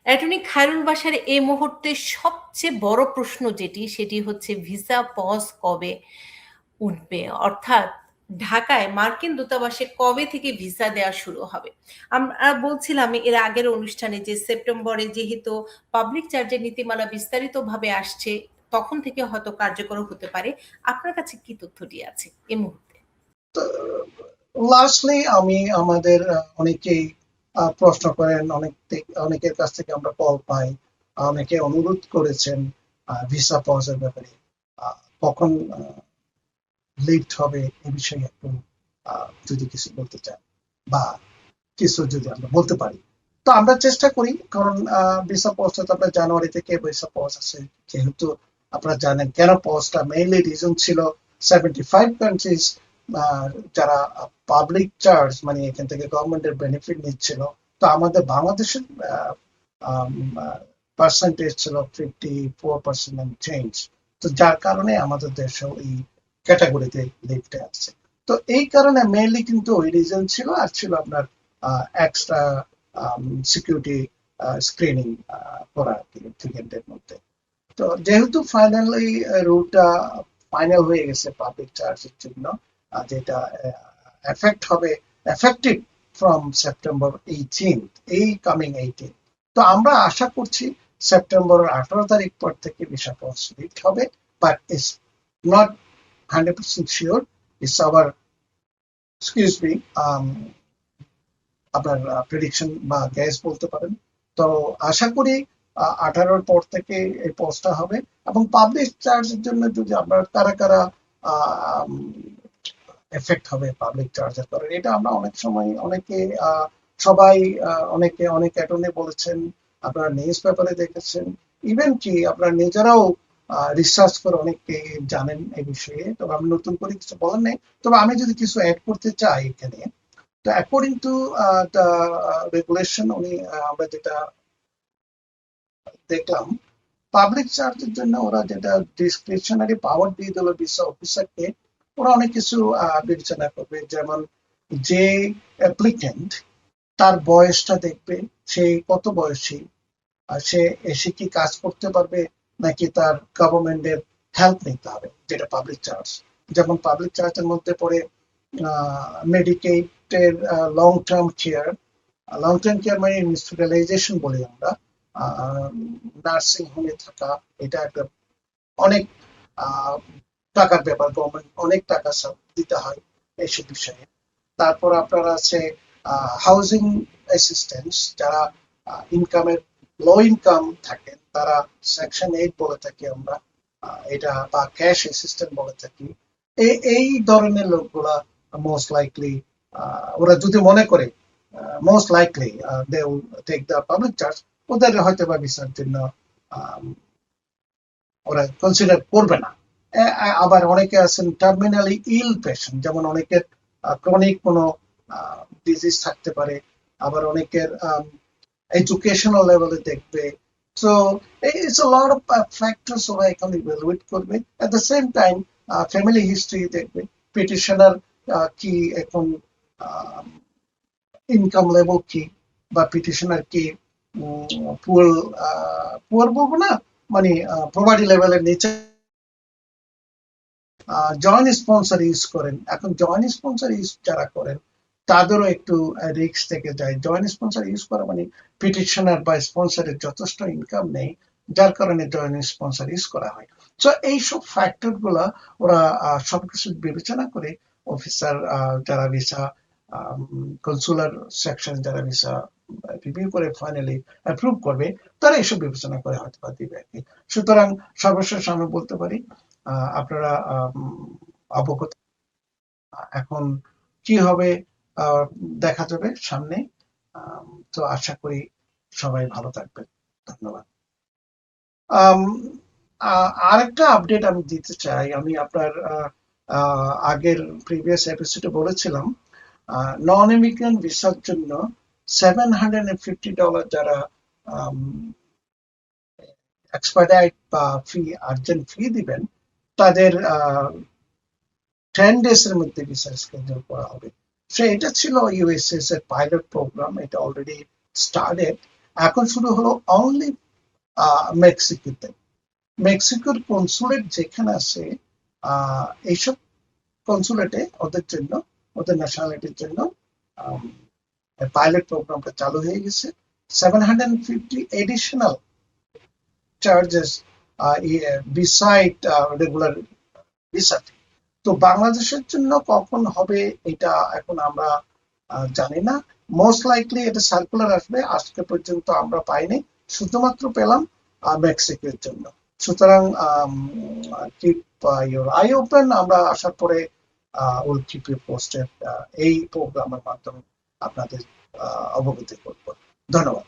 Attorney Khairul Bashar এই মুহূর্তে সবচেয়ে বড় প্রশ্ন সেটি হচ্ছে ভিসা পজ কবে উঠবে, অর্থাৎ ঢাকায় মার্কিন দূতাবাসে কবে থেকে ভিসা দেওয়া শুরু হবে। আমরা বলছিলাম এর আগের অনুষ্ঠানে যে সেপ্টেম্বরে যেহেতু পাবলিক চার্জের নীতিমালা বিস্তারিতভাবে আসছে, তখন থেকে হয়তো কার্যকর হতে পারে। আপনার কাছে কি তথ্যটি আছে এই মুহূর্তে? লাস্টলি আমি আমাদের অনেকেই প্রশ্ন করেন, অনেকের কাছ থেকে আমরা কল পাই, অনেকে অনুরোধ করেছেন ভিসা পজের ব্যাপারে কখন লিফট হবে এ বিষয়ে একটু যদি কিছু বলতে চান বা কিছু যদি আমরা বলতে পারি, তো আমরা চেষ্টা করি। কারণ ভিসা পজটা তো আপনার জানুয়ারি থেকে ভিসা পজ আছে, যেহেতু আপনারা জানেন কেন পজটা মেইনলি রিজন ছিল 75 কান্ট্রিজ যারা পাবলিক চার্জ মানে এখান থেকে গভর্নমেন্টের বেনিফিট নিচ্ছিল। তো আমাদের বাংলাদেশের পার্সেন্টেজ ছিল 54% এন্ড চেঞ্জ। তো যার কারণে আমাদের দেশেও এই ক্যাটাগরিতে লিফটে আসছে। তো এই কারণে মেইনলি কিন্তু ওই রিজন ছিল, আর ছিল আপনার এক্সট্রা সিকিউরিটি স্ক্রিনিং করা ক্লিয়েন্টের মধ্যে। তো যেহেতু ফাইনালি রুলটা ফাইনাল হয়ে গেছে পাবলিক চার্জের জন্য, যেটা এফেক্ট হবে এফেক্টিভ ফ্রম সেপ্টেম্বর 18, এই কামিং 18। তো আমরা আশা করছি সেপ্টেম্বর 18 তারিখ পর থেকে ভিসা পজ লিফট হবে, but it's not 100% sure. It's hour excuse me আপনার প্রেডিকশন বা গ্যাস বলতে পারেন। তো আশা করি 18-র পর থেকে এই পোস্টটা হবে। এবং পাবলিক চার্জের জন্য যদি আমরা কারা কারা এফেক্ট হবে পাবলিক চার্জের কারণে, এটা আমরা অনেক সময় অনেকে সবাই অনেকে অনেক অ্যাটর্নি বলেছেন, আপনারা নিউজ পেপারে দেখেছেন, ইভেন কি আপনারা নিজেরাও রিসার্চ করে অনেকে জানেন এই বিষয়ে। তবে আমি নতুন করে কিছু বলার নেই, তবে আমি যদি কিছু অ্যাড করতে চাই এখানে। তো অ্যাকর্ডিং টু দ্য রেগুলেশন, আমরা যেটা দেখলাম, পাবলিক চার্জের জন্য ওরা যেটা ডিসক্রিপশনারি পাওয়ার দিয়ে দিল ভিসা অফিসারকে, ওরা অনেক কিছু বিবেচনা করবে। যেমন যে অ্যাপ্লিকেন্ট, তার বয়সটা দেখবে, সে কত বয়সী, সে এসে কি কাজ করতে পারবে নাকি তার গভর্নমেন্টের হেল্প নিতে হবে, যেটা পাবলিক চার্জ। যেমন পাবলিক চার্জের মধ্যে পড়ে মেডিকেটের long term care. Long term care মানে ইনস্টিটিউশনালাইজেশন বলি আমরা, নার্সিং হোমে থাকা, এটা একটা অনেক টাকার ব্যাপার, গভর্নমেন্ট অনেক টাকা সব দিতে হয় এইসব বিষয়ে। তারপর আপনার আছে হাউজিং অ্যাসিস্ট্যান্স, যারা ইনকামের লো ইনকাম থাকেন, তারা সেকশন 8 বলে থাকি আমরা, এটা বা ক্যাশ অ্যাসিস্ট্যান্ট বলে থাকি। এই ধরনের লোকগুলা মোস্ট লাইকলি, ওরা যদি মনে করে most likely they will take the public charge, ওদের হয়তো বা ভিসার জন্য ওরা কনসিডার করবে না। আবার অনেকে আছেন টার্মিনালি ইল পেশেন্ট, যেমন অনেকের ক্রনিক কোনো ডিজিজ থাকতে পারে, আবার অনেকের এডুকেশনাল লেভেলে দেখবে। So it's a lot of factors ওরা এখানে ইভ্যালুয়েট করবে। At the same time family history দেখবে, পিটিশনার কি এখন ইনকাম লেভেল কি, বা পিটিশনার কি পুয়ার পুয়ার বলবো না, মানে প্রভার্টি লেভেলের নিচে জয়েন্ট স্পন্সর ইউজ করেন। এখন জয়েন্ট স্পন্সর ইউজ যারা করেন তাদেরও একটু রিস্ক থেকে যায়। জয়েন্ট স্পন্সর ইউজ করা মানে পিটিশনার বা স্পন্সরের যথেষ্ট ইনকাম নেই, যার কারণে জয়েন্ট স্পন্সর ইউজ করা হয়। সো এইসব ফ্যাক্টর গুলা ওরা সবকিছু বিবেচনা করে অফিসার যারা ভিসা কনসুলার সেকশন যারা ভিসা রিভিউ করে ফাইনালি অ্যাপ্রুভ করবে, তারা এইসব বিবেচনা করে হয়তো বা দিবে আর কি। সুতরাং সর্বশেষ আমি বলতে পারি আপনারা অবগত। এখন কি হবে দেখা যাবে সামনে। তো আশা করি সবাই ভালো থাকবেন। ধন্যবাদ। আরেকটা আপডেট আমি দিতে চাই। আমি আপনার আগের প্রিভিয়াস এপিসোডে বলেছিলাম নন ইমিগ্রেন্ট ভিসার জন্য $750 যারা এক্সপার্টাইট বা ফি আর্জেন্ট ফি দিবেন, তাদের 10 days এর মধ্যে ভিসা স্কেডিউল করা হবে। সো এটা ছিল ইউএসএস এর পাইলট প্রোগ্রাম, এটা অলরেডি স্টার্টেড। এখন শুরু হলো অনলি মেক্সিকোতে। মেক্সিকোর কনসুলেট যেখানে আছে এইসব কনসুলেটে ওদের জন্য, ওদের ন্যাশনালিটির জন্য পাইলট প্রোগ্রামটা চালু হয়ে গেছে। 750 additional charges beside regular visa. তো বাংলাদেশের জন্য কখন হবে এটা এখন আমরা জানি না। মোস্ট লাইকলি এটা সার্কুলার আসবে, আজকে পর্যন্ত আমরা পাইনি, শুধুমাত্র পেলাম মেক্সিকোর জন্য। সুতরাং কিপ ইউর আই ওপেন, আমরা আসার পরে উইল কিপ ইউ পোস্টেড এই প্রোগ্রামের মাধ্যমে আপনাদের অবগতি করব। ধন্যবাদ।